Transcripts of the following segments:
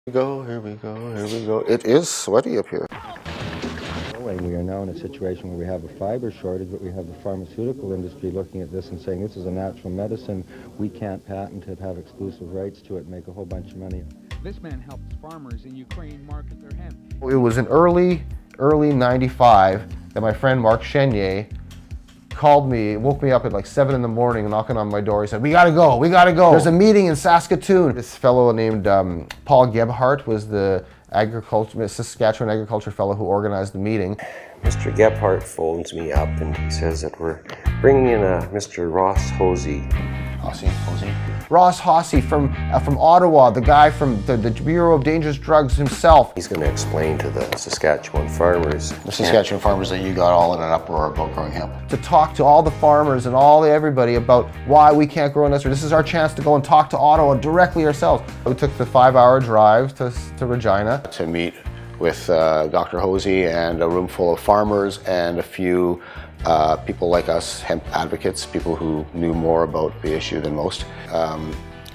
Here we go, here we go. It is sweaty up here. We are now in a situation where we have a fiber shortage, but we have the pharmaceutical industry looking at this and saying this is a natural medicine. We can't patent it, have exclusive rights to it, make a whole bunch of money. This man helps farmers in Ukraine market their hemp. It was in early 95 that my friend Mark Chenier called me, woke me up at like 7 in the morning, knocking on my door. He said, we gotta go. There's a meeting in Saskatoon. This fellow named Paul Gebhardt was the Saskatchewan agriculture fellow who organized the meeting. Mr. Gebhardt phones me up and he says that we're bringing in Mr. Ross Hosey. Ross Hossey from Ottawa, the guy from the Bureau of Dangerous Drugs himself. He's going to explain to the Saskatchewan farmers. The Saskatchewan farmers that you got all in an uproar about growing hemp. To talk to all the farmers and everybody about why we can't grow in this. This is our chance to go and talk to Ottawa directly ourselves. We took the 5-hour drive to Regina. To meet with Dr. Hosey and a room full of farmers and a few people like us, hemp advocates, people who knew more about the issue than most.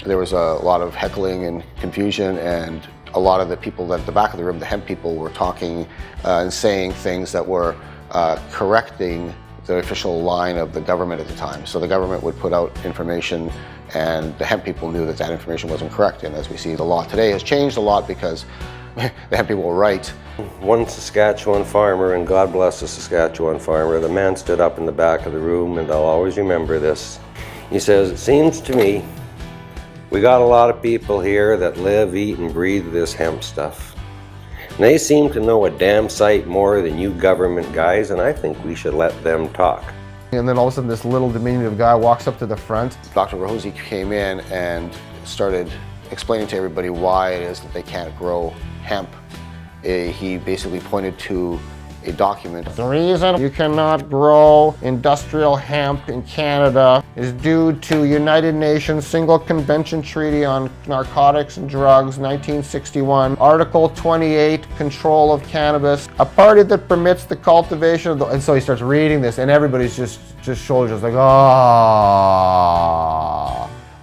There was a lot of heckling and confusion, and a lot of the people at the back of the room, the hemp people, were talking and saying things that were correcting the official line of the government at the time. So the government would put out information and the hemp people knew that information wasn't correct. And as we see, the law today has changed a lot because the hemp people were right. One Saskatchewan farmer, and God bless the Saskatchewan farmer, the man stood up in the back of the room, and I'll always remember this. He says, it seems to me we got a lot of people here that live, eat, and breathe this hemp stuff. And they seem to know a damn sight more than you government guys, and I think we should let them talk. And then all of a sudden this little diminutive guy walks up to the front. Dr. Hosey came in and started explaining to everybody why it is that they can't grow hemp. He basically pointed to a document. The reason you cannot grow industrial hemp in Canada is due to United Nations Single Convention Treaty on Narcotics and Drugs, 1961, Article 28, Control of Cannabis, a party that permits the cultivation of the... And so he starts reading this, and everybody's just shoulders just like, ah.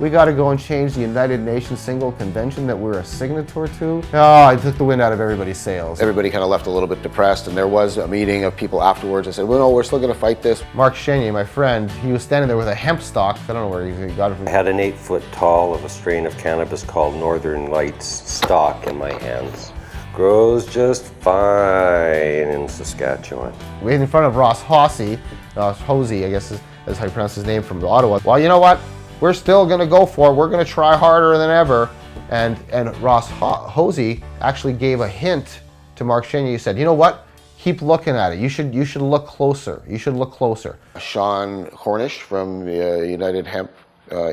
We got to go and change the United Nations Single Convention that we're a signatory to. Oh, I took the wind out of everybody's sails. Everybody kind of left a little bit depressed, and there was a meeting of people afterwards that said, well, no, we're still going to fight this. Mark Chenier, my friend, he was standing there with a hemp stalk. I don't know where he got it from. I had an 8-foot tall of a strain of cannabis called Northern Lights stalk in my hands. Grows just fine in Saskatchewan. We in front of Ross Hosey, Hosey, I guess is how you pronounce his name, from Ottawa. Well, you know what? We're still going to go for it. We're going to try harder than ever. And Ross Hosey actually gave a hint to Mark Chenier. He said, you know what? Keep looking at it. You should look closer. You should look closer. Sean Cornish from the United Hemp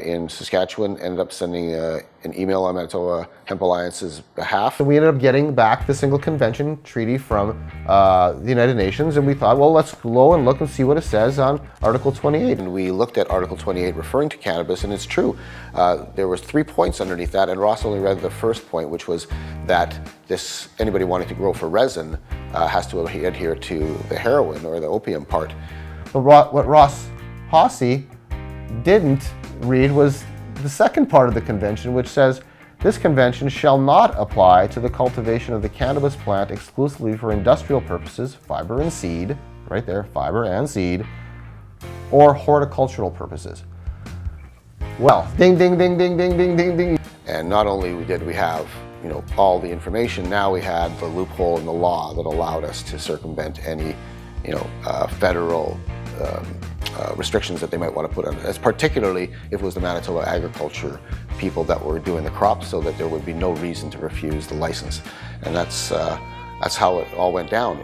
in Saskatchewan ended up sending an email on Manitoba Hemp Alliance's behalf. So we ended up getting back the Single Convention Treaty from the United Nations, and we thought, well, let's go and look and see what it says on Article 28. And we looked at Article 28 referring to cannabis, and it's true. There was 3 points underneath that, and Ross only read the first point, which was that anybody wanting to grow for resin has to adhere to the heroin or the opium part. But what Ross Hosey didn't read was the second part of the convention, which says, this convention shall not apply to the cultivation of the cannabis plant exclusively for industrial purposes, fiber and seed, right there, fiber and seed, or horticultural purposes. Well, ding, ding, ding, ding, ding, ding, ding, ding. And not only did we have, all the information, now we had the loophole in the law that allowed us to circumvent any, federal restrictions that they might want to put on it, as particularly if it was the Manitoba agriculture people that were doing the crops, so that there would be no reason to refuse the license. And that's how it all went down.